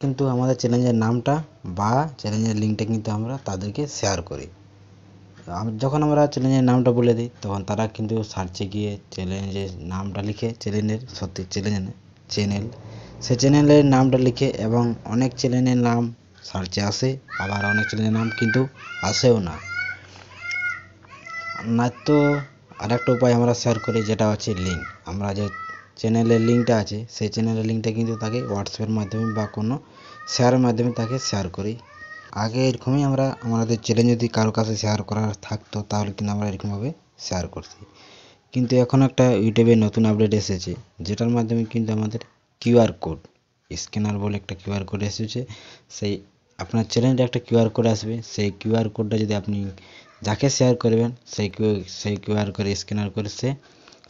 কিন্তু আমাদের চ্যালেঞ্জের নামটা বা চ্যালেঞ্জের লিঙ্কটা কিন্তু আমরা তাদেরকে শেয়ার করি। যখন আমরা চ্যালেঞ্জের নামটা বলে দিই তখন তারা কিন্তু সার্চে গিয়ে চ্যালেঞ্জের নামটা লিখে, চ্যালেঞ্জের সত্যি চ্যানেল সেই চ্যানেলের নামটা লিখে, এবং অনেক চ্যানেলের নাম সার্চে আসে, আবার অনেক চ্যানেলের নাম কিন্তু আসেও না। তো আরেকটা উপায় আমরা শেয়ার করি, যেটা হচ্ছে লিঙ্ক। আমরা যে চ্যানেলের লিঙ্কটা আছে সেই চ্যানেলের লিঙ্কটা কিন্তু তাকে হোয়াটসঅ্যাপের মাধ্যমে বা কোনো শেয়ারের মাধ্যমে তাকে শেয়ার করি। আগে এরকমই আমরা আমাদের চ্যালেঞ্জ যদি কারো কাছে শেয়ার করার থাকতো তাহলে কিন্তু আমরা এরকমভাবে শেয়ার করছি। কিন্তু এখন একটা ইউটিউবে নতুন আপডেট এসেছে, যেটার মাধ্যমে কিন্তু আমাদের কিউআর কোড স্ক্যানার বলে একটা কিউআর কোড এসেছে। সেই আপনার চ্যানেলে একটা কিউআর কোড আসবে, সেই কিউআর কোডটা যদি আপনি যাকে শেয়ার করবেন সেই কিউআর কোড স্ক্যানার করে সে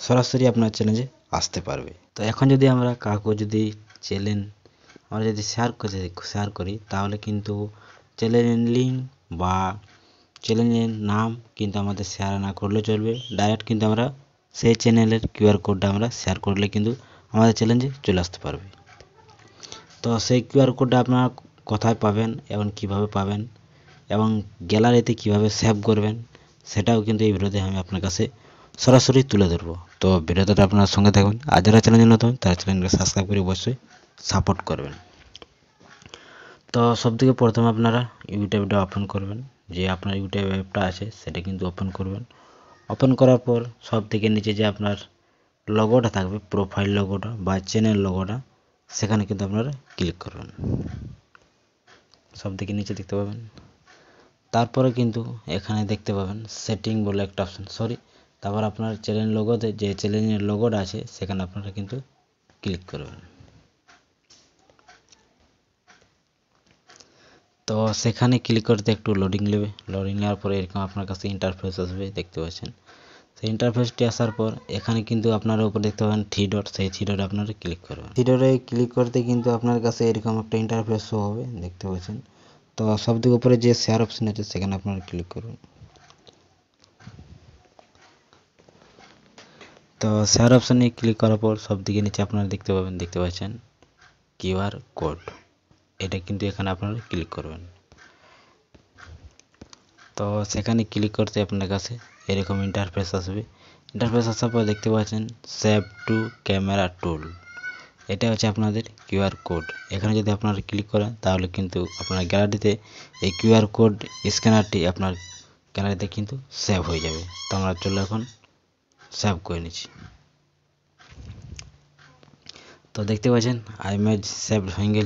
সরাসরি আপনার চ্যালেঞ্জে আসতে পারবে। তো এখন যদি আমরা কাউকে যদি চ্যালেঞ্জ আমরা যদি শেয়ার করি তাহলে কিন্তু চ্যানেলের লিঙ্ক বা চ্যানেলের নাম কিন্তু আমাদের শেয়ার না করলে চলবে। ডাইরেক্ট কিন্তু আমরা সেই চ্যানেলের কিউআর কোডটা আমরা শেয়ার করলে কিন্তু আমাদের চ্যালেঞ্জে চলে আসতে পারবে। তো সেই কিউআর কোডটা আপনারা কোথায় পাবেন এবং কিভাবে পাবেন এবং গ্যালারিতে কিভাবে সেভ করবেন সেটাও কিন্তু এই ভিডিওতে আমি আপনার কাছে সরাসরি তুলে ধরবো। তো ভিডিওটা আপনার সঙ্গে থাকবেন। আর যারা চ্যানেলে নতুন তারা চ্যানেলকে সাবস্ক্রাইব করে অবশ্যই সাপোর্ট করবেন। তো সবথেকে প্রথমে আপনারা ইউটিউবটা ওপেন করবেন, যে আপনার ইউটিউব অ্যাপটা আছে সেটা কিন্তু ওপেন করবেন। ওপেন করার পর সব থেকে নিচে যে আপনার লোগোটা থাকবে, প্রোফাইল লোগোটা বা চ্যানেল লোগোটা, সেখানে কিন্তু আপনারা ক্লিক করবেন। সব থেকে নিচে দেখতে পাবেন। তারপরে কিন্তু এখানে দেখতে পাবেন সেটিং বলে একটা অপশন, তারপর আপনার চ্যানেল লোগোতে যে চ্যানেলের লোগোটা আছে সেখানে আপনারা কিন্তু ক্লিক করবেন। তো সেখানে ক্লিক করতে একটু লোডিং নেবে। লোডিং নেওয়ার পরে এরকম আপনার কাছে ইন্টারফেস আসবে, দেখতে পাচ্ছেন। সেই ইন্টারফেসটি আসার পর এখানে কিন্তু আপনারা উপরে দেখতে পাবেন থ্রি ডট, সেই থ্রি ডটে আপনারা ক্লিক করবেন। থ্রি ডটে ক্লিক করতে কিন্তু আপনার কাছে এরকম একটা ইন্টারফেস শো হবে, দেখতে পাচ্ছেন। তো সবথেকে উপরে যে শেয়ার অপশন আছে সেখানে আপনারা ক্লিক করবেন। তো শেয়ার অপশানে ক্লিক করার পর সবদিকে নিচে আপনারা দেখতে পাচ্ছেন কিউআর কোড, এটা কিন্তু এখানে আপনারা ক্লিক করবেন। তো সেখানে ক্লিক করতে আপনার কাছে এরকম ইন্টারফেস আসবে। ইন্টারফেস আসার পর দেখতে পাচ্ছেন সেভ টু ক্যামেরা টুল, এটা হচ্ছে আপনাদের কিউআর কোড। এখানে যদি আপনারা ক্লিক করেন তাহলে কিন্তু আপনার গ্যালারিতে এই কিউআর কোড স্ক্যানারটি আপনার গ্যালারিতে কিন্তু সেভ হয়ে যাবে। তো আমরা চলো এখন সেভ করে নিচ্ছি। তো দেখতে পাচ্ছেন ইমেজ সেভ হয়ে গেছে।